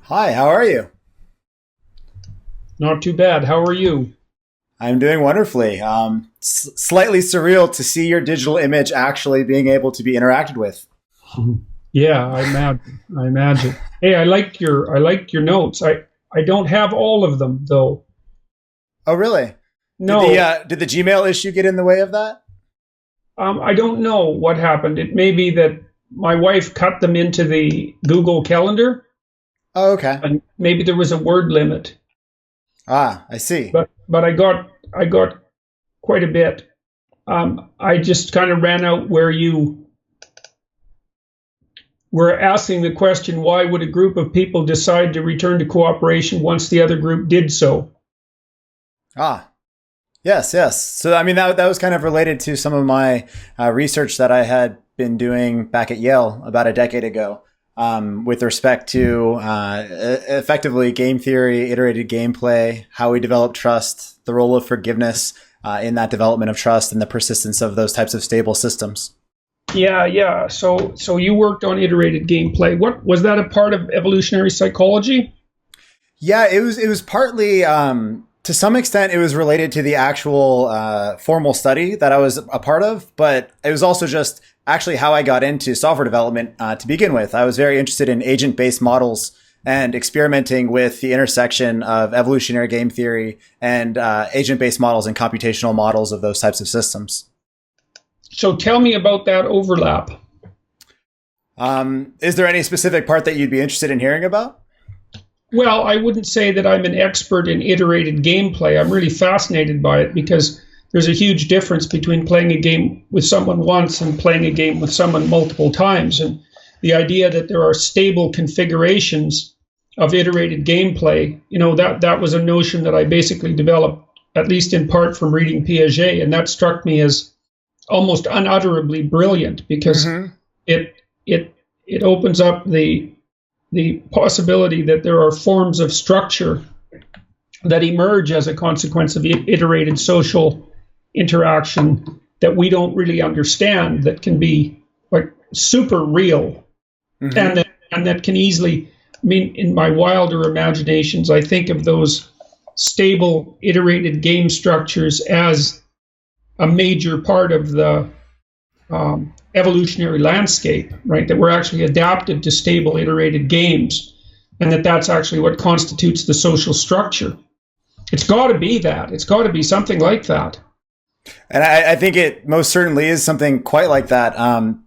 Hi, how are you? Not too bad. How are you? I'm doing wonderfully. Slightly surreal to see your digital image actually being able to be interacted with. Yeah, I imagine. I imagine. Hey, I like your notes. I don't have all of them though. Oh, really? No, Did the Gmail issue get in the way of that? I don't know what happened. It may be that my wife cut them into the Google Calendar, Oh, okay. and maybe there was a word limit. Ah, I see. But I got quite a bit. I just kind of ran out where you were asking the question, why would a group of people decide to return to cooperation once the other group did so? Ah, yes, yes. So, I mean, that was kind of related to some of my research that I had been doing back at Yale about a decade ago, with respect to effectively game theory, iterated gameplay, how we develop trust, the role of forgiveness in that development of trust, and the persistence of those types of stable systems. Yeah, yeah. So you worked on iterated gameplay. What was that a part of evolutionary psychology? Yeah, it was partly to some extent it was related to the actual formal study that I was a part of, but it was also just actually how I got into software development to begin with. I was very interested in agent-based models and experimenting with the intersection of evolutionary game theory and agent-based models and computational models of those types of systems. So tell me about that overlap. Is there any specific part that you'd be interested in hearing about? Well, I wouldn't say that I'm an expert in iterated gameplay. I'm really fascinated by it because there's a huge difference between playing a game with someone once and playing a game with someone multiple times. And the idea that there are stable configurations of iterated gameplay, that was a notion that I basically developed, at least in part from reading Piaget. And that struck me as almost unutterably brilliant because Mm-hmm. it it opens up the possibility that there are forms of structure that emerge as a consequence of iterated social interaction that we don't really understand, that can be like super real, and Mm-hmm. that can easily, I mean, in my wilder imaginations, I think of those stable iterated game structures as a major part of the evolutionary landscape, right? That we're actually adapted to stable iterated games, and that's actually what constitutes the social structure. It's got to be that. It's got to be something like that. And I think it most certainly is something quite like that.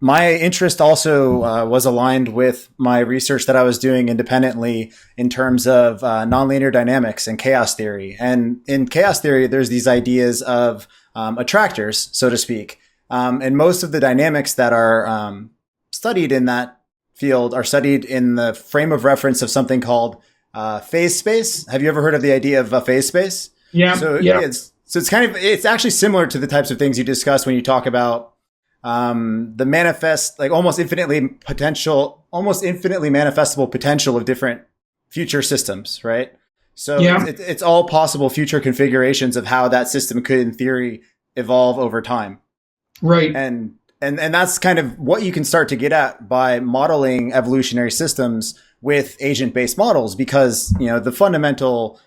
My interest also was aligned with my research that I was doing independently in terms of nonlinear dynamics and chaos theory. And in chaos theory, there's these ideas of attractors, so to speak. And most of the dynamics that are studied in that field are studied in the frame of reference of something called phase space. Have you ever heard of the idea of a phase space? Yeah, So yeah, it's actually similar to the types of things you discuss when you talk about the manifest, like almost infinitely manifestable potential of different future systems, right? So yeah, it's all possible future configurations of how that system could, in theory, evolve over time. right. And that's kind of what you can start to get at by modeling evolutionary systems with agent-based models, because the fundamental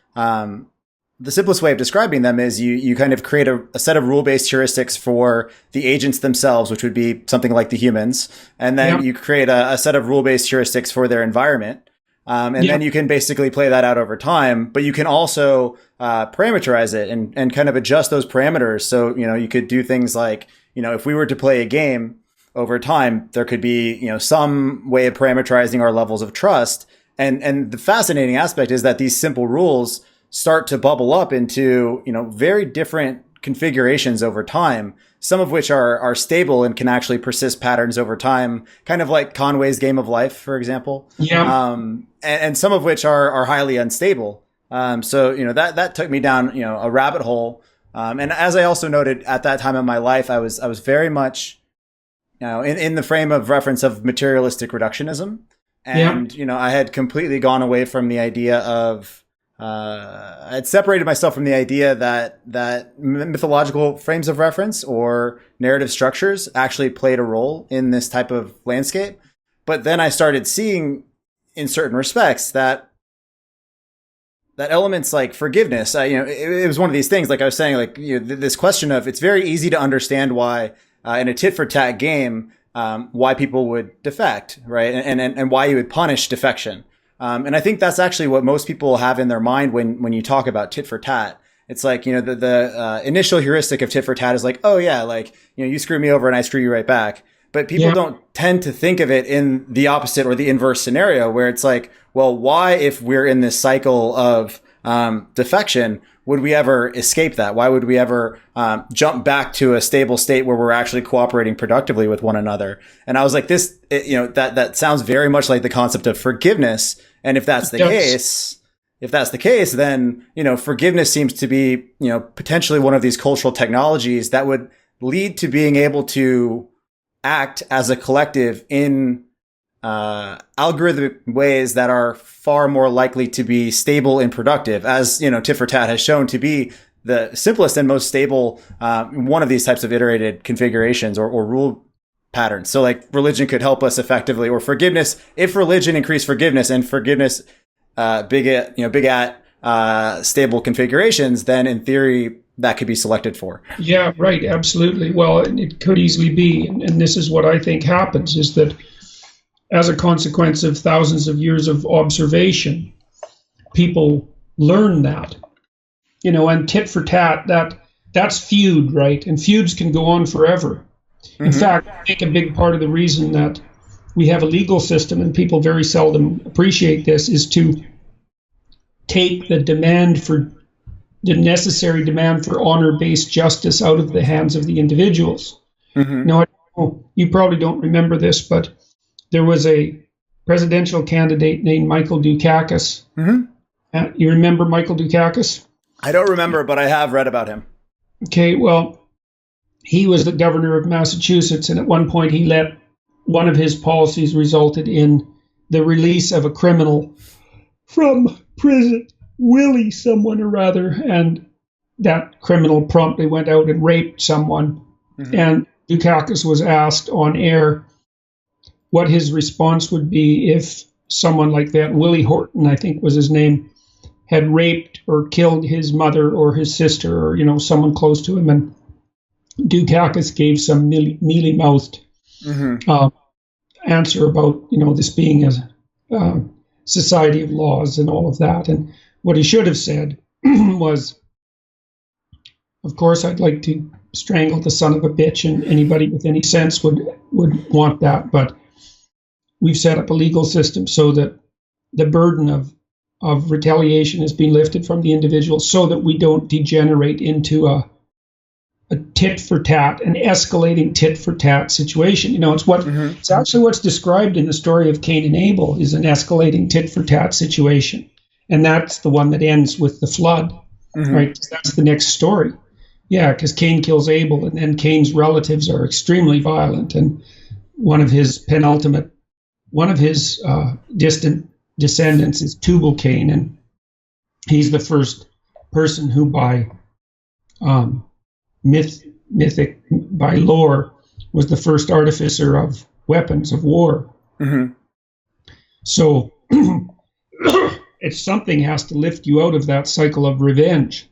the simplest way of describing them is you kind of create a set of rule-based heuristics for the agents themselves, which would be something like the humans, and then Yeah, you create a set of rule-based heuristics for their environment. And yeah, then you can basically play that out over time, but you can also parameterize it and kind of adjust those parameters. So, you could do things like, if we were to play a game over time, there could be, some way of parameterizing our levels of trust. And the fascinating aspect is that these simple rules start to bubble up into, very different configurations over time, some of which are stable and can actually persist patterns over time, kind of like Conway's Game of Life, for example. yeah. And some of which are highly unstable. So, that took me down, a rabbit hole. And as I also noted at that time in my life, I was very much, in the frame of reference of materialistic reductionism. Yeah. And, I had completely gone away from the idea of, I'd separated myself from the idea that mythological frames of reference or narrative structures actually played a role in this type of landscape. But then I started seeing, in certain respects, that that element's like forgiveness. It was one of these things, like I was saying, like this question of it's very easy to understand why in a tit for tat game why people would defect, right, and why you would punish defection. And I think that's actually what most people have in their mind when you talk about tit for tat. It's like, the initial heuristic of tit for tat is like, oh yeah, like, you screw me over and I screw you right back. But people don't tend to think of it in the opposite or the inverse scenario where it's like, well, why, if we're in this cycle of defection, would we ever escape that? Why would we ever jump back to a stable state where we're actually cooperating productively with one another? And I was like, that sounds very much like the concept of forgiveness. And if that's the case, then, forgiveness seems to be, potentially one of these cultural technologies that would lead to being able to act as a collective in algorithmic ways that are far more likely to be stable and productive, as, tit for tat has shown to be the simplest and most stable one of these types of iterated configurations or rule patterns. So like religion could help us effectively, or forgiveness, if religion increased forgiveness and forgiveness big at stable configurations, then in theory that could be selected for. Yeah, right. Absolutely. Well, it could easily be. And this is what I think happens, is that as a consequence of thousands of years of observation, people learn that, and tit for tat, that's feud, right? And feuds can go on forever. Mm-hmm. In fact, I think a big part of the reason that we have a legal system, and people very seldom appreciate this, is to take the necessary demand for honor-based justice out of the hands of the individuals. Mm-hmm. Now, you probably don't remember this, but there was a presidential candidate named Michael Dukakis. Mm-hmm. You remember Michael Dukakis? I don't remember, but I have read about him. Okay, well, he was the governor of Massachusetts, and at one point one of his policies resulted in the release of a criminal from prison, Willie someone or other, and that criminal promptly went out and raped someone. Mm-hmm. And Dukakis was asked on air what his response would be if someone like that, Willie Horton, I think was his name, had raped or killed his mother or his sister or, someone close to him. And Dukakis gave some mealy-mouthed answer about, this being a society of laws and all of that. And what he should have said was, of course, I'd like to strangle the son of a bitch, and anybody with any sense would want that. But we've set up a legal system so that the burden of retaliation has been lifted from the individual, so that we don't degenerate into a tit for tat, an escalating tit for tat situation. It's actually what's described in the story of Cain and Abel is an escalating tit for tat situation. And that's the one that ends with the flood, right? That's the next story. Yeah, because Cain kills Abel, and then Cain's relatives are extremely violent. And one of his distant descendants is Tubal Cain, and he's the first person who by by lore was the first artificer of weapons of war. Mm-hmm. So it's something has to lift you out of that cycle of revenge.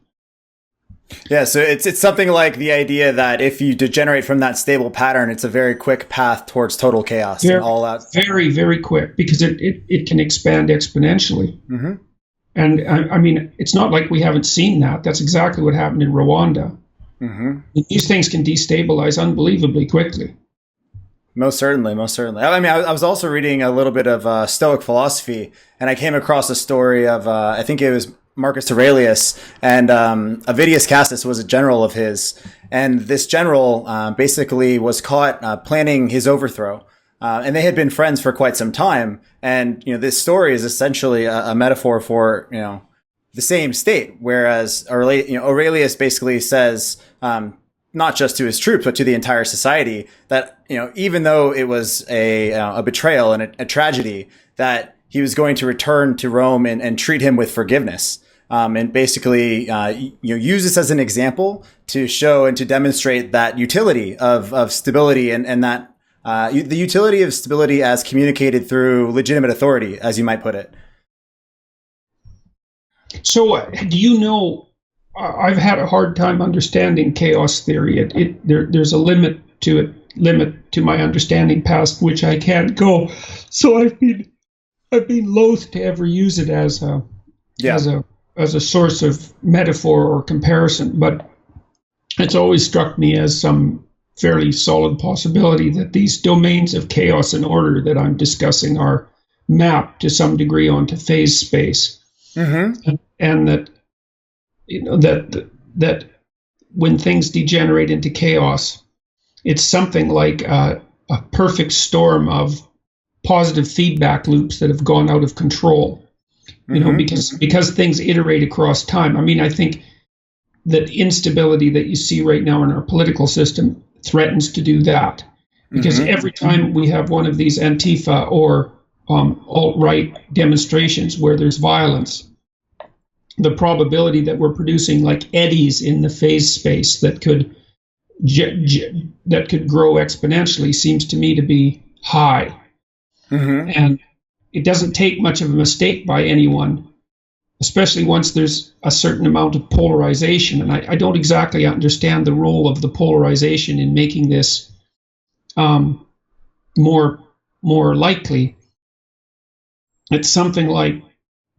Yeah, so it's something like the idea that if you degenerate from that stable pattern, it's a very quick path towards total chaos and all out. Very, very quick, because it can expand exponentially. Mm-hmm. And I mean, it's not like we haven't seen that. That's exactly what happened in Rwanda. Mm-hmm. These things can destabilize unbelievably quickly. Most certainly. I mean, I was also reading a little bit of Stoic philosophy, and I came across a story of, I think it was Marcus Aurelius, and Avidius Castus was a general of his. And this general basically was caught planning his overthrow. And they had been friends for quite some time. And, this story is essentially a metaphor for, the same state. Whereas Aurelius basically says, not just to his troops, but to the entire society, that, even though it was a betrayal and a tragedy, that he was going to return to Rome and treat him with forgiveness. And basically, use this as an example to show and to demonstrate that utility of stability and that the utility of stability as communicated through legitimate authority, as you might put it. So, do you know? I've had a hard time understanding chaos theory. There's a limit to it, limit to my understanding past which I can't go. So I've been loath to ever use it as a Yeah. as a source of metaphor or comparison. But it's always struck me as some fairly solid possibility that these domains of chaos and order that I'm discussing are mapped to some degree onto phase space, and that that when things degenerate into chaos, it's something like a perfect storm of positive feedback loops that have gone out of control. Because things iterate across time. I mean, I think that instability that you see right now in our political system threatens to do that. Because every time we have one of these Antifa or alt-right demonstrations where there's violence, the probability that we're producing like eddies in the phase space that could grow exponentially seems to me to be high. And it doesn't take much of a mistake by anyone, especially once there's a certain amount of polarization. And I don't exactly understand the role of the polarization in making this more likely. It's something like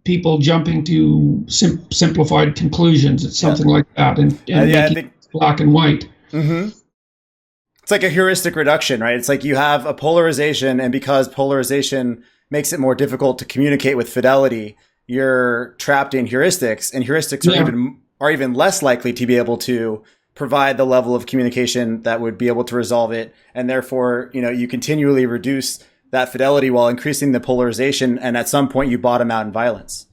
people jumping to simplified conclusions. It's something like that, and making it black and white. It's like a heuristic reduction, right? It's like you have a polarization, and because polarization makes it more difficult to communicate with fidelity, you're trapped in heuristics, and heuristics are even less likely to be able to provide the level of communication that would be able to resolve it, and therefore, you continually reduce that fidelity while increasing the polarization, and at some point you bottom out in violence.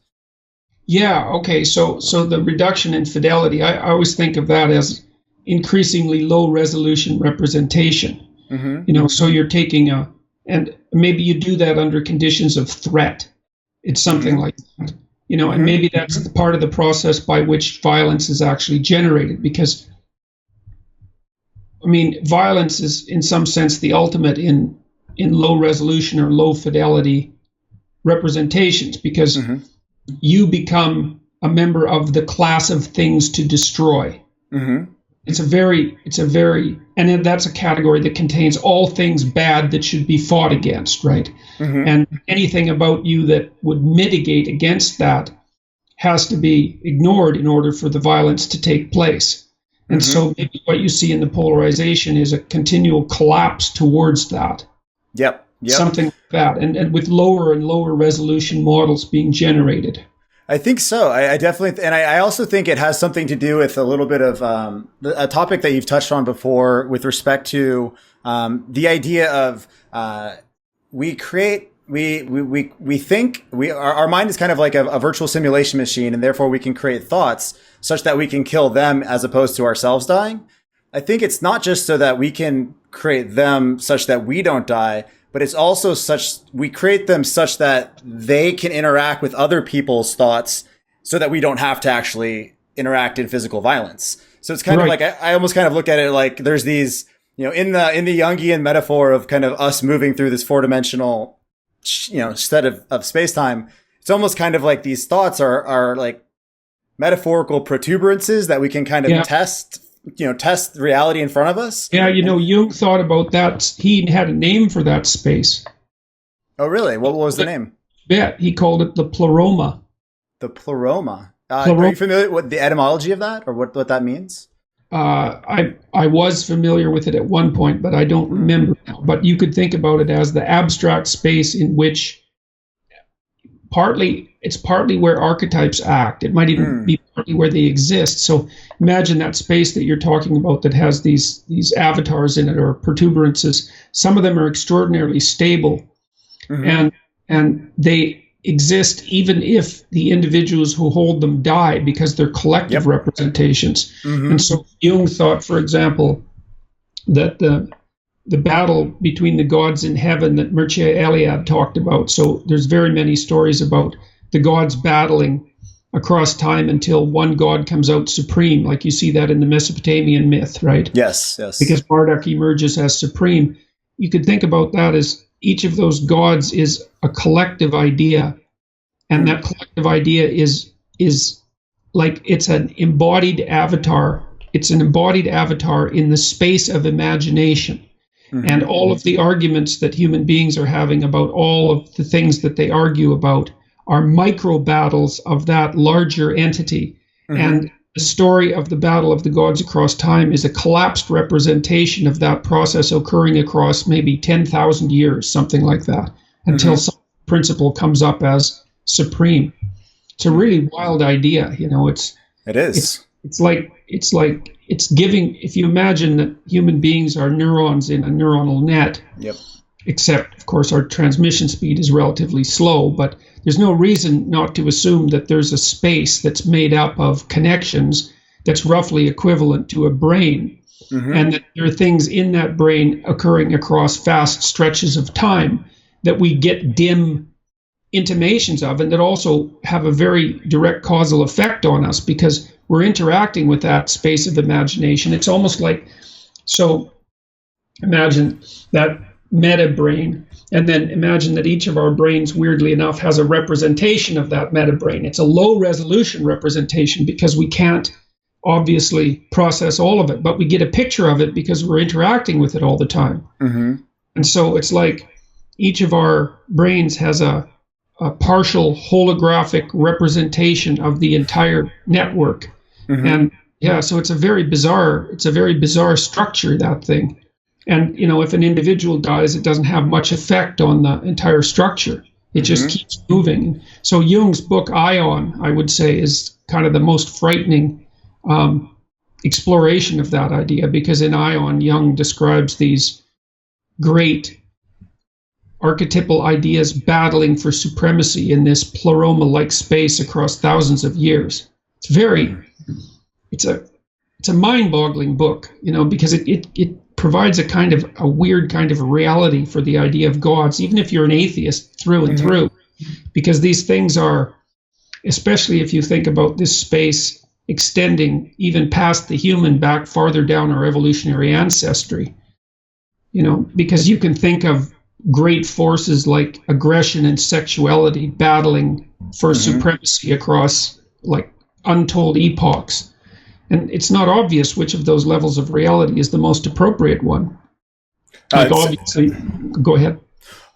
Yeah, okay. So the reduction in fidelity, I always think of that as increasingly low resolution representation. So you're taking and maybe you do that under conditions of threat. It's something like that. And maybe that's the part of the process by which violence is actually generated, because I mean, violence is in some sense the ultimate in low resolution or low fidelity representations, because you become a member of the class of things to destroy. It's a very, and then that's a category that contains all things bad that should be fought against, right? And anything about you that would mitigate against that has to be ignored in order for the violence to take place. And so maybe what you see in the polarization is a continual collapse towards that. Yep. Something like that, and with lower and lower resolution models being generated. I think so. I definitely, and I also think it has something to do with a little bit of a topic that you've touched on before with respect to the idea of we think our mind is kind of like a virtual simulation machine, and therefore we can create thoughts such that we can kill them as opposed to ourselves dying. I think it's not just so that we can create them such that we don't die, but it's also we create them such that they can interact with other people's thoughts so that we don't have to actually interact in physical violence. So it's kind of like, I almost kind of look at it like there's these, in the Jungian metaphor of kind of us moving through this 4-dimensional, set of space-time, it's almost kind of like these thoughts are like metaphorical protuberances that we can kind of test reality in front of us. Yeah, Jung thought about that. He had a name for that space. Oh, really? What was the name? Yeah, he called it the Pleroma. The Pleroma. Are you familiar with the etymology of that, or what that means? I was familiar with it at one point, but I don't remember now. But you could think about it as the abstract space in which it's partly where archetypes act. It might even be partly where they exist. So imagine that space that you're talking about that has these avatars in it, or protuberances. Some of them are extraordinarily stable, and they exist even if the individuals who hold them die, because they're collective representations. And so Jung thought, for example, that the battle between the gods in heaven that Mircea Eliade talked about. So there's very many stories about the gods battling across time until one god comes out supreme, like you see that in the Mesopotamian myth, right? Yes. Because Marduk emerges as supreme. You could think about that as each of those gods is a collective idea, and that collective idea is is like it's an embodied avatar. It's an embodied avatar in the space of imagination. And all of the arguments that human beings are having about all of the things that they argue about are micro battles of that larger entity. And the story of the battle of the gods across time is a collapsed representation of that process occurring across maybe 10,000 years, something like that, until some principle comes up as supreme. It's a really wild idea, you know. It is. It's giving. If you imagine that human beings are neurons in a neuronal net, except of course our transmission speed is relatively slow, but there's no reason not to assume that there's a space that's made up of connections that's roughly equivalent to a brain, and that there are things in that brain occurring across vast stretches of time that we get dim intimations of, and that also have a very direct causal effect on us because we're interacting with that space of imagination. It's almost like, so imagine that meta brain, and then imagine that each of our brains, weirdly enough, has a representation of that meta brain. It's a low resolution representation because we can't obviously process all of it, but we get a picture of it because we're interacting with it all the time. And so it's like each of our brains has a partial holographic representation of the entire network. And yeah, so it's a very bizarre structure, that thing. And, you know, if an individual dies, it doesn't have much effect on the entire structure. It just keeps moving. So Jung's book, Ion, I would say, is kind of the most frightening exploration of that idea, because in Ion, Jung describes these great archetypal ideas battling for supremacy in this Pleroma-like space across thousands of years. It's a mind-boggling book, you know, because it provides a weird kind of reality for the idea of gods, even if you're an atheist through and through, because these things are, especially if you think about this space extending even past the human back farther down our evolutionary ancestry, you know, because you can think of great forces like aggression and sexuality battling for supremacy across like untold epochs. And it's not obvious which of those levels of reality is the most appropriate one. Obviously, go ahead.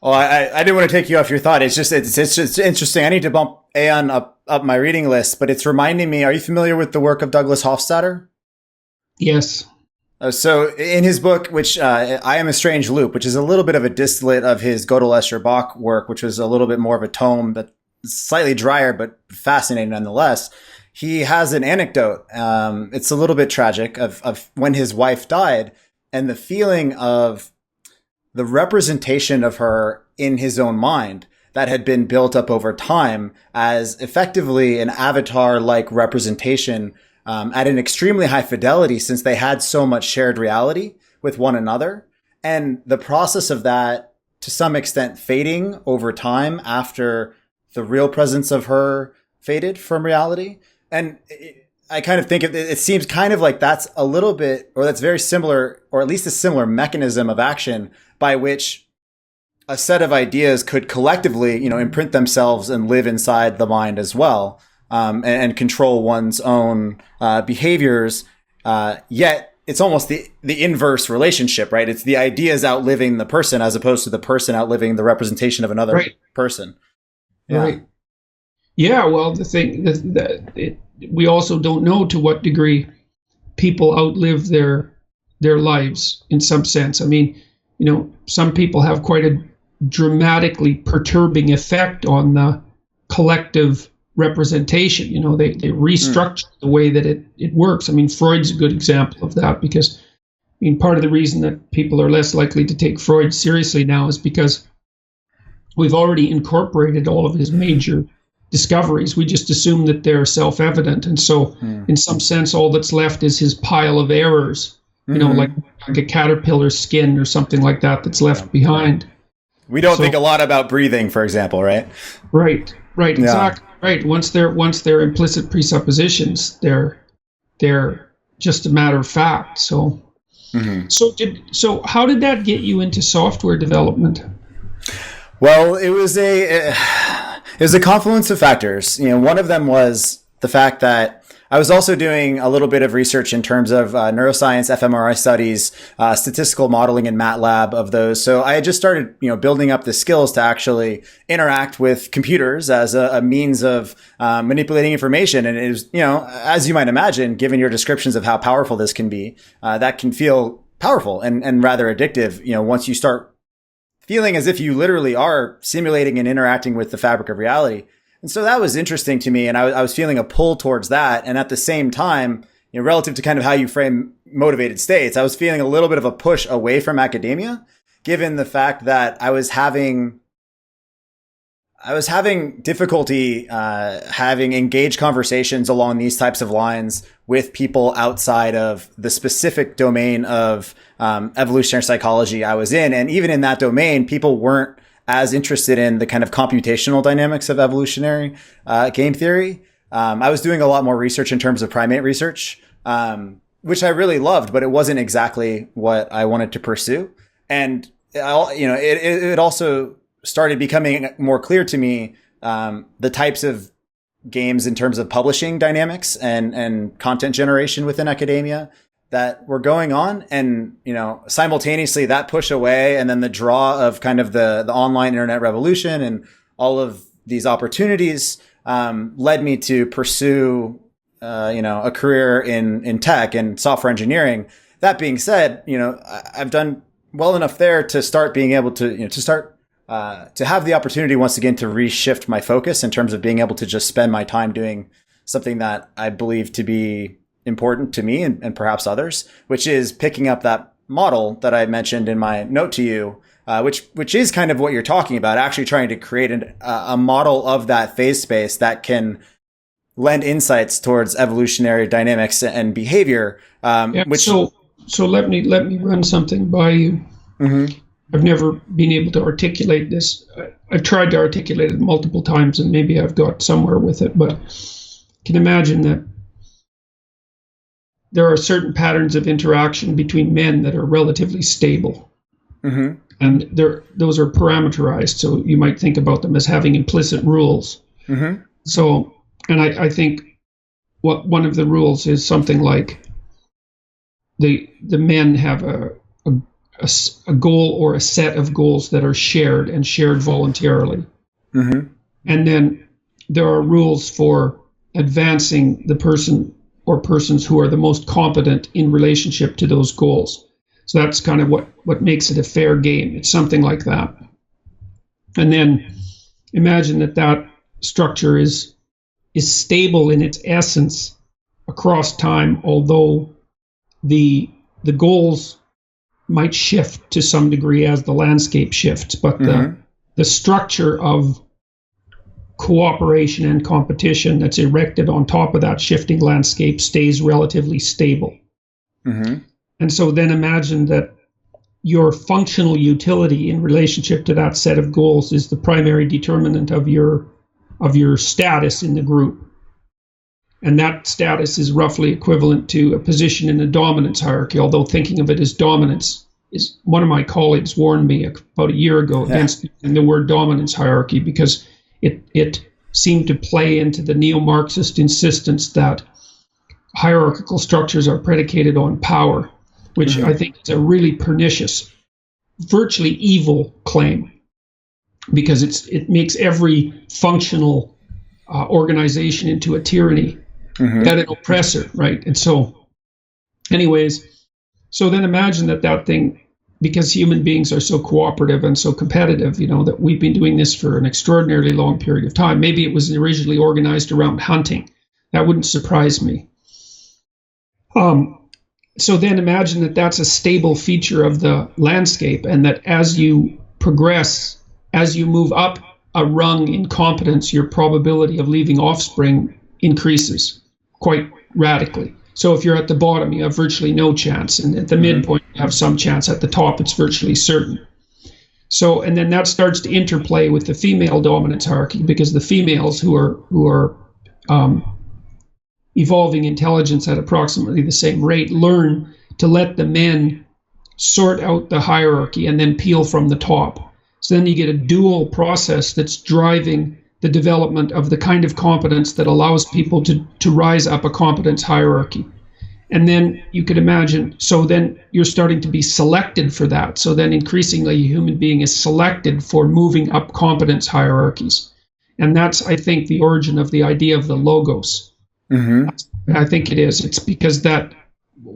Well, I didn't want to take you off your thought. It's just interesting. I need to bump Aeon up my reading list, but it's reminding me. Are you familiar with the work of Douglas Hofstadter? Yes. So in his book, which I Am a Strange Loop, which is a little bit of a distillate of his Gödel Escher Bach work, which was a little bit more of a tome, but slightly drier, but fascinating nonetheless. He has an anecdote. It's a little bit tragic of when his wife died, and the feeling of the representation of her in his own mind that had been built up over time as effectively an avatar-like representation at an extremely high fidelity, since they had so much shared reality with one another. And the process of that, to some extent, fading over time after the real presence of her faded from reality. And I kind of think it seems kind of like that's a little bit, or that's very similar, or at least a similar mechanism of action by which a set of ideas could collectively, you know, imprint themselves and live inside the mind as well, and control one's own behaviors. Yet it's almost the inverse relationship, right? It's the ideas outliving the person as opposed to the person outliving the representation of another person. Yeah. Right. Yeah, well, the thing we also don't know to what degree people outlive their lives in some sense. I mean, you know, some people have quite a dramatically perturbing effect on the collective representation. You know, they restructure the way that it works. I mean, Freud's a good example of that, because, I mean, part of the reason that people are less likely to take Freud seriously now is because we've already incorporated all of his major discoveries. We just assume that they're self-evident. And so in some sense, all that's left is his pile of errors, you know, like a caterpillar's skin or something like that that's left behind. We don't think a lot about breathing, for example, right? Right, exactly. Right. Once they're implicit presuppositions, they're just a matter of fact. So so how did that get you into software development? Well, it was a confluence of factors. You know, one of them was the fact that I was also doing a little bit of research in terms of neuroscience, fMRI studies, statistical modeling in MATLAB of those. So I had just started, building up the skills to actually interact with computers as a means of manipulating information. And it was, as you might imagine, given your descriptions of how powerful this can be, that can feel powerful and rather addictive. Once you start feeling as if you literally are simulating and interacting with the fabric of reality. And so that was interesting to me. And I was feeling a pull towards that. And at the same time, relative to kind of how you frame motivated states, I was feeling a little bit of a push away from academia, given the fact that I was having difficulty having engaged conversations along these types of lines with people outside of the specific domain of evolutionary psychology I was in. And even in that domain, people weren't as interested in the kind of computational dynamics of evolutionary game theory. I was doing a lot more research in terms of primate research, which I really loved, but it wasn't exactly what I wanted to pursue. And it also started becoming more clear to me the types of games in terms of publishing dynamics and content generation within academia that were going on. And, simultaneously that push away and then the draw of kind of the online internet revolution and all of these opportunities led me to pursue, a career in tech and software engineering. That being said, I've done well enough there to start being able to, to have the opportunity once again to reshift my focus in terms of being able to just spend my time doing something that I believe to be important to me and perhaps others, which is picking up that model that I mentioned in my note to you, which is kind of what you're talking about, actually trying to create a model of that phase space that can lend insights towards evolutionary dynamics and behavior. So let me run something by you. Mm-hmm. I've never been able to articulate this. I've tried to articulate it multiple times, and maybe I've got somewhere with it, but I can imagine that there are certain patterns of interaction between men that are relatively stable. Mm-hmm. And those are parameterized, so you might think about them as having implicit rules. Mm-hmm. So, and I think one of the rules is something like the men have a goal or a set of goals that are shared and shared voluntarily. Mm-hmm. And then there are rules for advancing the person or persons who are the most competent in relationship to those goals. So that's kind of what makes it a fair game. It's something like that. And then imagine that structure is stable in its essence across time, although the goals might shift to some degree as the landscape shifts, but mm-hmm. the structure of cooperation and competition that's erected on top of that shifting landscape stays relatively stable. Mm-hmm. And so then imagine that your functional utility in relationship to that set of goals is the primary determinant of your status in the group. And that status is roughly equivalent to a position in a dominance hierarchy, although thinking of it as dominance is, one of my colleagues warned me about a year ago against using the word dominance hierarchy because it seemed to play into the neo-Marxist insistence that hierarchical structures are predicated on power, which mm-hmm. I think is a really pernicious, virtually evil claim, because it makes every functional organization into a tyranny mm-hmm. and an oppressor, right? And so, anyways, so then imagine that thing, because human beings are so cooperative and so competitive, that we've been doing this for an extraordinarily long period of time. Maybe it was originally organized around hunting. That wouldn't surprise me. So then imagine that that's a stable feature of the landscape, and that as you progress, as you move up a rung in competence, your probability of leaving offspring increases quite radically. So if you're at the bottom, you have virtually no chance, and at the mm-hmm. midpoint, you have some chance. At the top, it's virtually certain. So, and then that starts to interplay with the female dominance hierarchy, because the females who are evolving intelligence at approximately the same rate learn to let the men sort out the hierarchy and then peel from the top. So then you get a dual process that's driving the development of the kind of competence that allows people to rise up a competence hierarchy. And then you could imagine, so then you're starting to be selected for that. So then increasingly a human being is selected for moving up competence hierarchies. And that's, I think, the origin of the idea of the logos. Mm-hmm. I think it is. It's because that,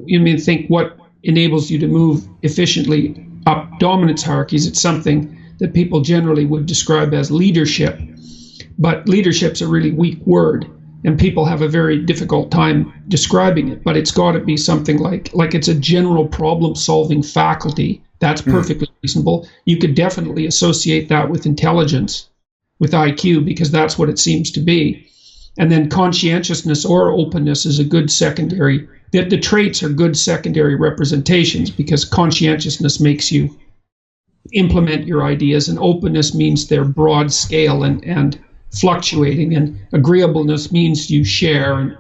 think what enables you to move efficiently up dominance hierarchies. It's something that people generally would describe as leadership. But leadership's a really weak word, and people have a very difficult time describing it. But it's got to be something like it's a general problem-solving faculty. That's perfectly reasonable. You could definitely associate that with intelligence, with IQ, because that's what it seems to be. And then conscientiousness or openness is a good secondary. The traits are good secondary representations, because conscientiousness makes you implement your ideas, and openness means they're broad scale and fluctuating, and agreeableness means you share. And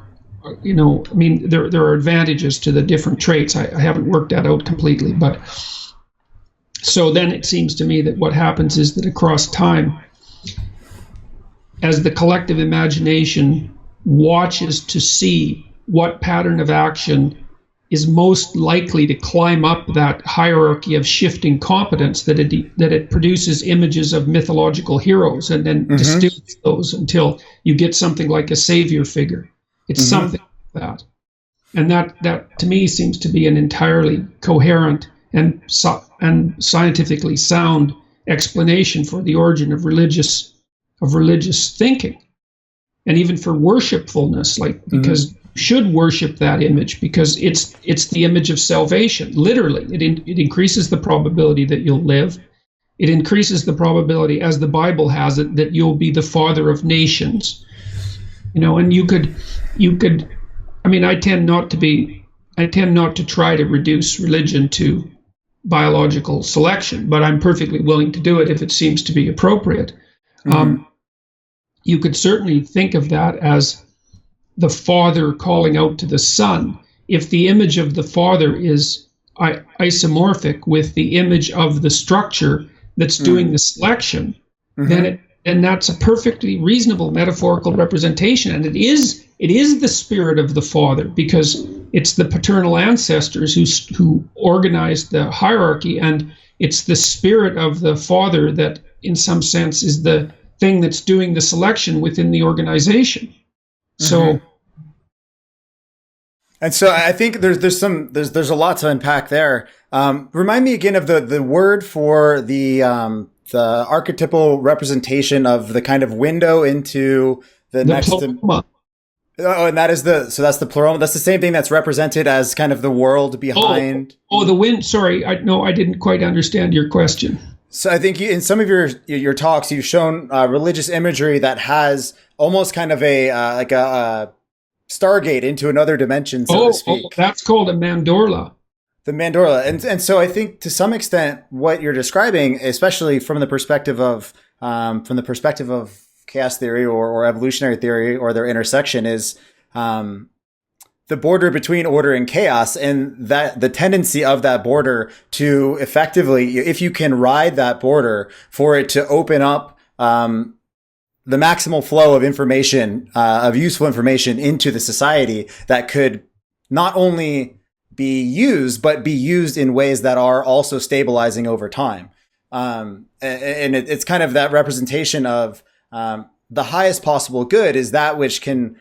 there are advantages to the different traits. I haven't worked that out completely, but so then it seems to me that what happens is that across time, as the collective imagination watches to see what pattern of action is most likely to climb up that hierarchy of shifting competence, that it produces images of mythological heroes and then distills those until you get something like a savior figure. It's something like that. And that to me seems to be an entirely coherent and scientifically sound explanation for the origin of religious thinking, and even for worshipfulness, because should worship that image, because it's the image of salvation. Literally, it increases the probability that you'll live. It increases the probability, as the Bible has it, that you'll be the father of nations. And you could. I tend not to try to reduce religion to biological selection, but I'm perfectly willing to do it if it seems to be appropriate. You could certainly think of that as the father calling out to the son. If the image of the father is isomorphic with the image of the structure that's doing the selection, then that's a perfectly reasonable metaphorical representation. And it is the spirit of the father, because it's the paternal ancestors who organized the hierarchy, and it's the spirit of the father that, in some sense, is the thing that's doing the selection within the organization. So, and so I think there's a lot to unpack there. Remind me again of the word for the archetypal representation of the kind of window into the next. Pleroma. And that's the Pleroma. That's the same thing that's represented as kind of the world behind. The wind. Sorry, I didn't quite understand your question. So I think in some of your talks, you've shown religious imagery that has almost kind of a Stargate into another dimension, so to speak. That's called a mandorla. The mandorla, and so I think to some extent what you're describing, especially from the perspective of chaos theory or evolutionary theory or their intersection, is the border between order and chaos, and that the tendency of that border to effectively, if you can ride that border, for it to open up the maximal flow of information, of useful information into the society that could not only be used, but be used in ways that are also stabilizing over time. And it's kind of that representation of the highest possible good is that which can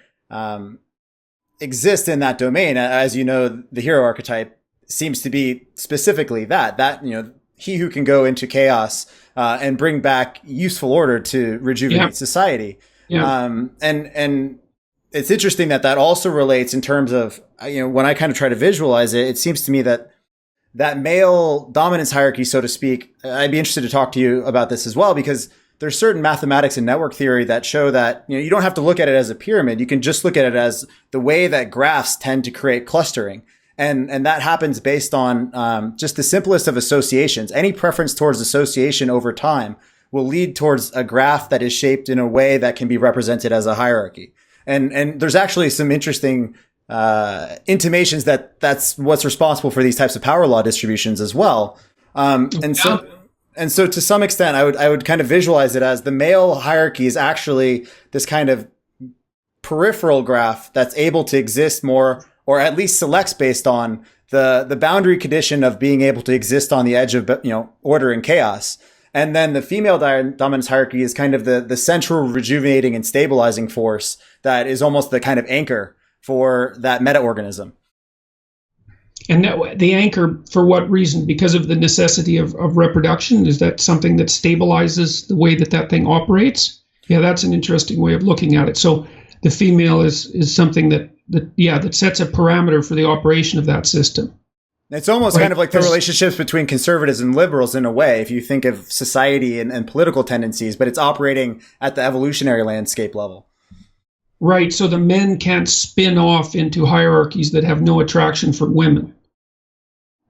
exist in that domain. As you know, the hero archetype seems to be specifically that he who can go into chaos and bring back useful order to rejuvenate society. And it's interesting that also relates in terms of, when I kind of try to visualize it, it seems to me that male dominance hierarchy, so to speak, I'd be interested to talk to you about this as well, because there's certain mathematics and network theory that show that, you don't have to look at it as a pyramid. You can just look at it as the way that graphs tend to create clustering. And that happens based on just the simplest of associations. Any preference towards association over time will lead towards a graph that is shaped in a way that can be represented as a hierarchy. And there's actually some interesting intimations that that's what's responsible for these types of power law distributions as well. And And so to some extent, I would kind of visualize it as the male hierarchy is actually this kind of peripheral graph that's able to exist more, or at least selects based on the boundary condition of being able to exist on the edge of, order and chaos. And then the female dominance hierarchy is kind of the central rejuvenating and stabilizing force that is almost the kind of anchor for that meta-organism. And that, the anchor, for what reason? Because of the necessity of reproduction? Is that something that stabilizes the way that thing operates? Yeah, that's an interesting way of looking at it. So the female is something that sets a parameter for the operation of that system. It's almost kind of like the relationships between conservatives and liberals in a way, if you think of society and political tendencies, but it's operating at the evolutionary landscape level. Right. So the men can't spin off into hierarchies that have no attraction for women.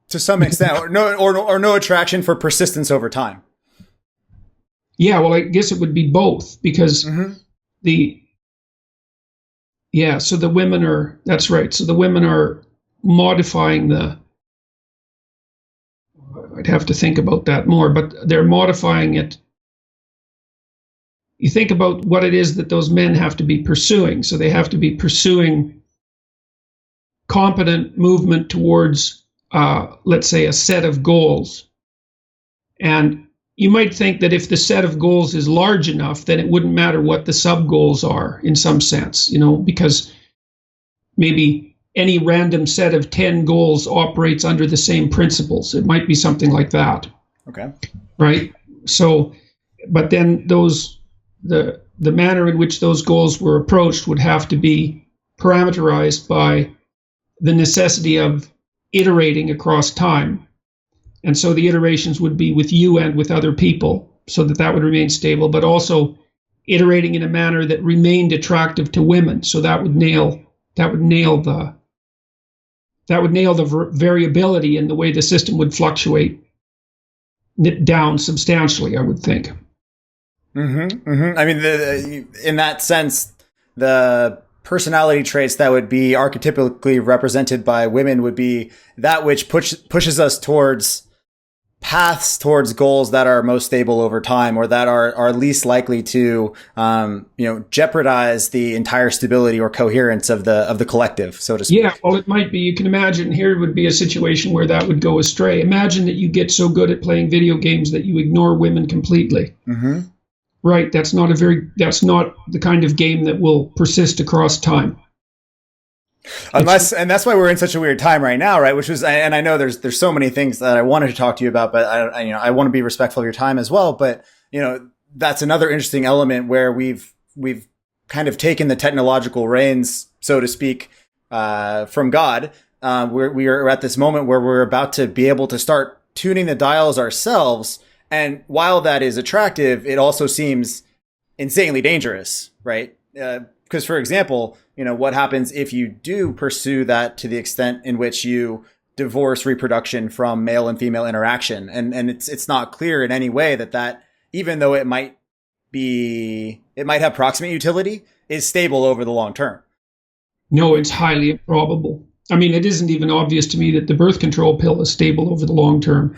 To some extent, or no attraction for persistence over time. Yeah, well, I guess it would be both, because so the women are, that's right. So the women are modifying I'd have to think about that more, but they're modifying it. You think about what it is that those men have to be pursuing. So they have to be pursuing competent movement towards, let's say, a set of goals. And you might think that if the set of goals is large enough, then it wouldn't matter what the sub-goals are in some sense, because maybe any random set of 10 goals operates under the same principles. It might be something like that. Okay. Right? So, but then the manner in which those goals were approached would have to be parameterized by the necessity of iterating across time. And so the iterations would be with you and with other people, so that would remain stable, but also iterating in a manner that remained attractive to women. So that would nail the variability in the way the system would fluctuate down substantially, I would think. I mean, in that sense, the personality traits that would be archetypically represented by women would be that which pushes us towards paths towards goals that are most stable over time, or that are least likely to jeopardize the entire stability or coherence of the collective, so to speak. Yeah, well, it might be. You can imagine here would be a situation where that would go astray. Imagine that you get so good at playing video games that you ignore women completely. Right, that's not the kind of game that will persist across time. And that's why we're in such a weird time right now, right? And I know there's so many things that I wanted to talk to you about, but I want to be respectful of your time as well. But that's another interesting element where we've kind of taken the technological reins, so to speak, from God. We are at this moment where we're about to be able to start tuning the dials ourselves. And while that is attractive, it also seems insanely dangerous, right? Because, for example, what happens if you do pursue that to the extent in which you divorce reproduction from male and female interaction? And it's not clear in any way that even though it might have proximate utility, is stable over the long term. No, it's highly improbable. I mean, it isn't even obvious to me that the birth control pill is stable over the long term.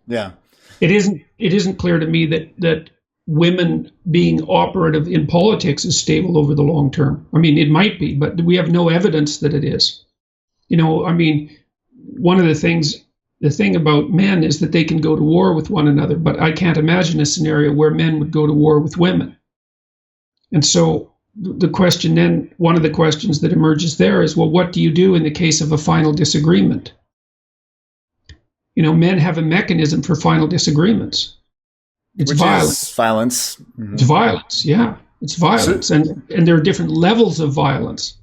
Yeah. It isn't clear to me that women being operative in politics is stable over the long term. I mean, it might be, but we have no evidence that it is. I mean, one of the thing about men is that they can go to war with one another, but I can't imagine a scenario where men would go to war with women. And so the question then, one of the questions that emerges there is, well, what do you do in the case of a final disagreement? Men have a mechanism for final disagreements. It's violence. Violence. Mm-hmm. It's violence, yeah. It's violence. And there are different levels of violence.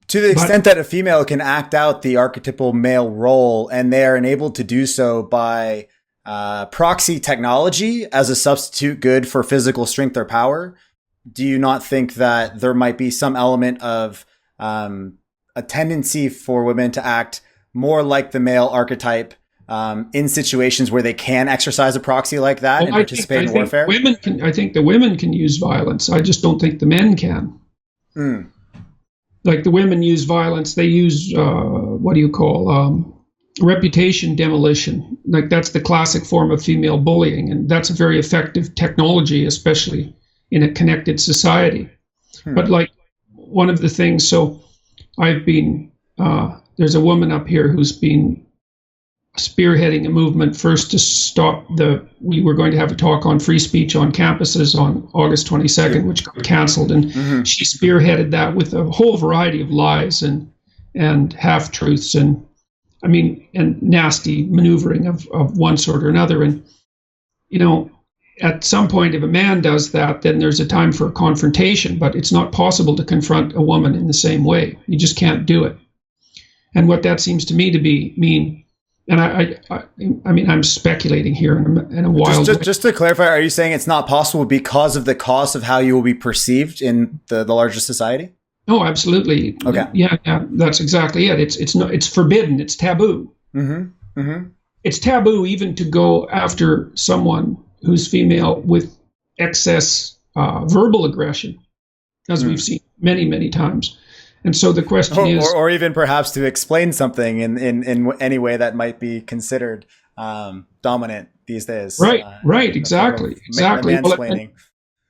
To the extent that a female can act out the archetypal male role, and they are enabled to do so by proxy technology as a substitute good for physical strength or power, do you not think that there might be some element of a tendency for women to act more like the male archetype in situations where they can exercise a proxy like that and participate in warfare? I think the women can use violence. I just don't think the men can. Like the women use violence. They use, reputation demolition. Like that's the classic form of female bullying, and that's a very effective technology, especially in a connected society. But like one of the things, so I've been, there's a woman up here who's been spearheading a movement first to stop we were going to have a talk on free speech on campuses on August 22nd, which got canceled. And she spearheaded that with a whole variety of lies and half-truths and nasty maneuvering of one sort or another. And, at some point, if a man does that, then there's a time for a confrontation, but it's not possible to confront a woman in the same way. You just can't do it. And what that seems to me to mean, and I'm speculating here in a wild way. Just to clarify, are you saying it's not possible because of the cost of how you will be perceived in the larger society? No, absolutely. Okay. Yeah, that's exactly it. It's forbidden. It's taboo. It's taboo even to go after someone who's female with excess verbal aggression, as we've seen many, many times. And so the question is... Or even perhaps to explain something in any way that might be considered dominant these days. Right, exactly. Mansplaining.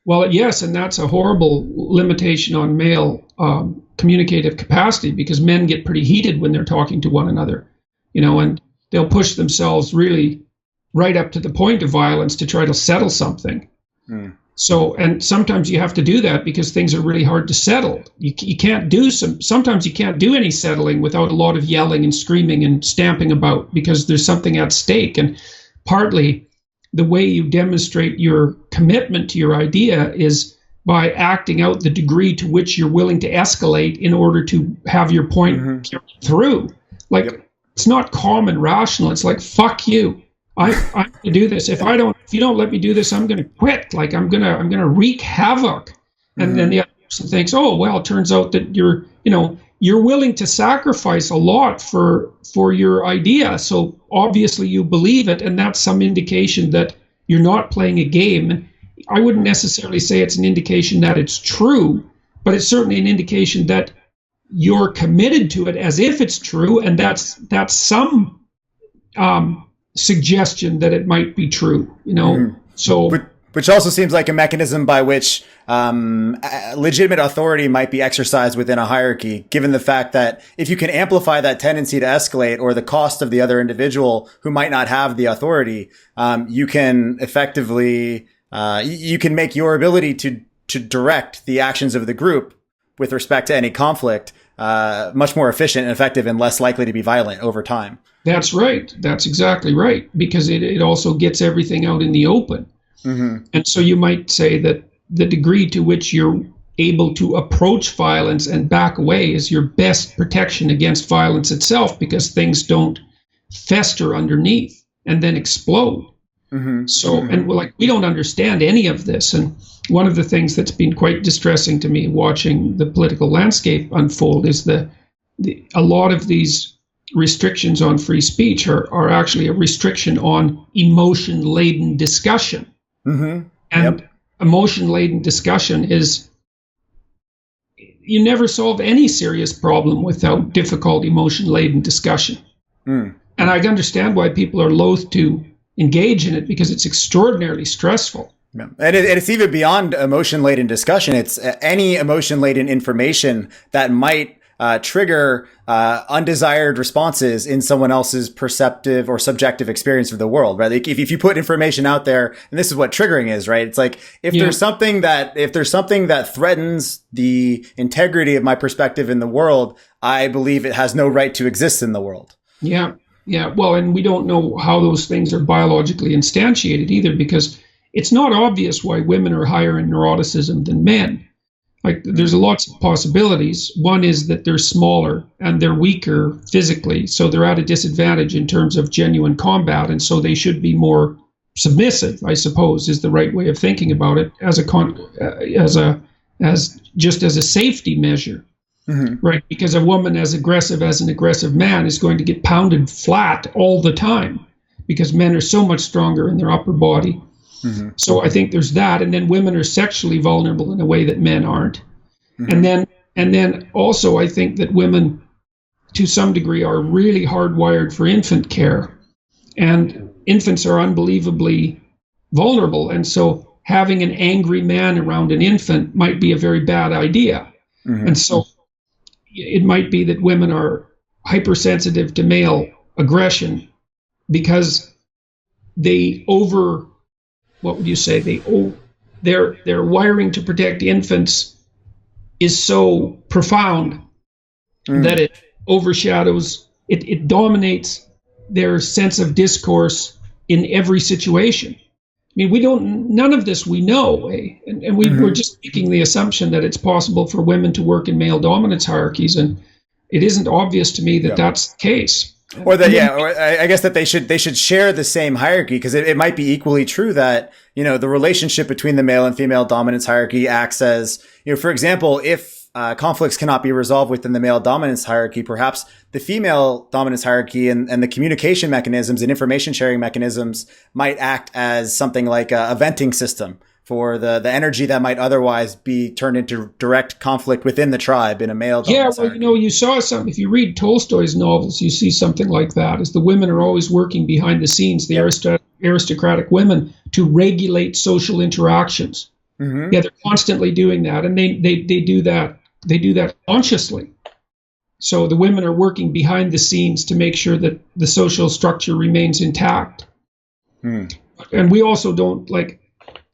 Well, yes, and that's a horrible limitation on male communicative capacity, because men get pretty heated when they're talking to one another, and they'll push themselves really right up to the point of violence to try to settle something. So, and sometimes you have to do that because things are really hard to settle. You can't do sometimes you can't do any settling without a lot of yelling and screaming and stamping about, because there's something at stake. And partly the way you demonstrate your commitment to your idea is by acting out the degree to which you're willing to escalate in order to have your point carried through. Like, it's not calm and rational. It's like, fuck you. I'm going to do this. If you don't let me do this, I'm going to quit. Like, I'm going to wreak havoc. And then the other person thinks, oh, well, it turns out that you're willing to sacrifice a lot for your idea. So obviously you believe it. And that's some indication that you're not playing a game. I wouldn't necessarily say it's an indication that it's true, but it's certainly an indication that you're committed to it as if it's true. And that's some, suggestion that it might be true, So, which also seems like a mechanism by which legitimate authority might be exercised within a hierarchy, given the fact that if you can amplify that tendency to escalate or the cost of the other individual who might not have the authority, you can effectively you can make your ability to direct the actions of the group with respect to any conflict much more efficient and effective and less likely to be violent over time. That's right. That's exactly right, because it also gets everything out in the open. And so you might say that the degree to which you're able to approach violence and back away is your best protection against violence itself, because things don't fester underneath and then explode. So, and we don't understand any of this. And one of the things that's been quite distressing to me watching the political landscape unfold is a lot of these restrictions on free speech are actually a restriction on emotion-laden discussion. And emotion-laden discussion is, you never solve any serious problem without difficult emotion-laden discussion. And I understand why people are loath to engage in it, because it's extraordinarily stressful. And it's even beyond emotion-laden discussion. It's any emotion-laden information that might trigger undesired responses in someone else's perceptive or subjective experience of the world, right? Like if you put information out there, and this is what triggering is, right? It's like if there's something that threatens the integrity of my perspective in the world, I believe it has no right to exist in the world. Yeah. Well, and we don't know how those things are biologically instantiated either, because it's not obvious why women are higher in neuroticism than men. Like, there's lots of possibilities. One is that they're smaller and they're weaker physically, so they're at a disadvantage in terms of genuine combat, and so they should be more submissive, I suppose, is the right way of thinking about it, as just a safety measure, right? Because a woman as aggressive as an aggressive man is going to get pounded flat all the time, because men are so much stronger in their upper body. So I think there's that, and then women are sexually vulnerable in a way that men aren't. And then also I think that women to some degree, are really hardwired for infant care. And infants are unbelievably vulnerable. And so having an angry man around an infant might be a very bad idea. Mm-hmm. And so it might be that women are hypersensitive to male aggression because their wiring to protect infants is so profound that it overshadows, it dominates their sense of discourse in every situation. I mean, none of this we know, eh? And we're just making the assumption that it's possible for women to work in male dominance hierarchies, and it isn't obvious to me that that's the case. Or I guess that they should share the same hierarchy, because it might be equally true that, the relationship between the male and female dominance hierarchy acts as, for example, if conflicts cannot be resolved within the male dominance hierarchy, perhaps the female dominance hierarchy and the communication mechanisms and information sharing mechanisms might act as something like a venting system for the energy that might otherwise be turned into direct conflict within the tribe in a male dominance hierarchy. You saw something. If you read Tolstoy's novels, you see something like that, as the women are always working behind the scenes, the aristocratic women, to regulate social interactions. Mm-hmm. Yeah, they're constantly doing that, and they do that. They do that consciously. So the women are working behind the scenes to make sure that the social structure remains intact. And we also don't like.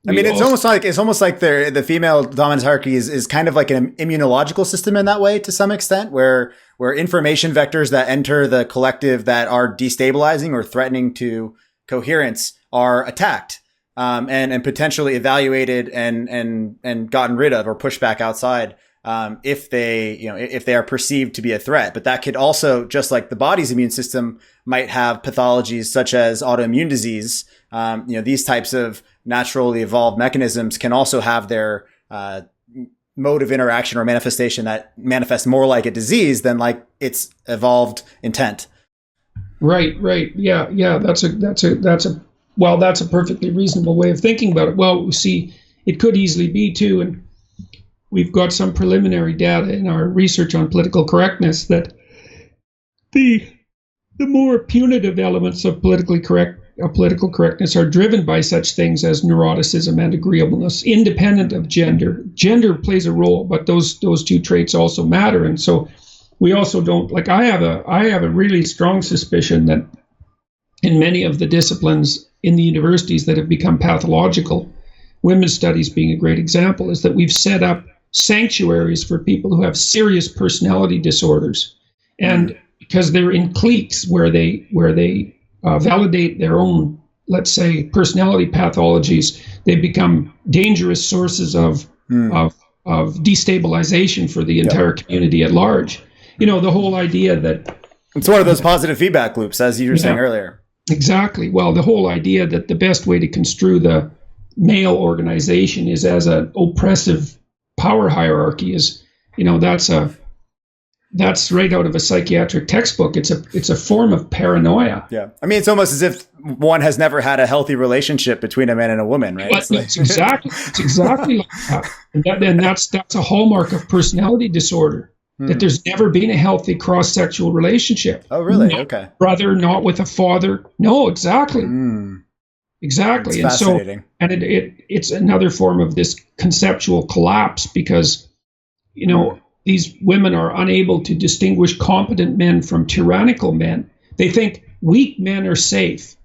It's almost like the female dominance hierarchy is kind of like an immunological system in that way, to some extent, where information vectors that enter the collective that are destabilizing or threatening to coherence are attacked. And potentially evaluated and gotten rid of or pushed back outside, if they are perceived to be a threat. But that could also, just like the body's immune system might have pathologies such as autoimmune disease, these types of naturally evolved mechanisms can also have their mode of interaction or manifestation that manifests more like a disease than like its evolved intent. Right. Yeah. That's a perfectly reasonable way of thinking about it. Well, see, it could easily be too, and we've got some preliminary data in our research on political correctness that the more punitive elements of political correctness are driven by such things as neuroticism and agreeableness, independent of gender. Gender plays a role, but those two traits also matter, and so we also don't like. I have a really strong suspicion that in many of the disciplines in the universities that have become pathological, women's studies being a great example, is that we've set up sanctuaries for people who have serious personality disorders, and because they're in cliques where they validate their own, let's say, personality pathologies, they become dangerous sources of destabilization for the entire community at large. The whole idea that it's one of those positive feedback loops, as you were saying earlier. Exactly. Well, the whole idea that the best way to construe the male organization is as an oppressive power hierarchy is, that's right out of a psychiatric textbook. It's a form of paranoia. Yeah. It's almost as if one has never had a healthy relationship between a man and a woman, right? It's exactly like that. And that's a hallmark of personality disorder. That there's never been a healthy cross-sexual relationship. Oh, really? Not okay. Brother, not with a father. No, exactly. Exactly. It's fascinating. And it's another form of this conceptual collapse because, these women are unable to distinguish competent men from tyrannical men. They think weak men are safe.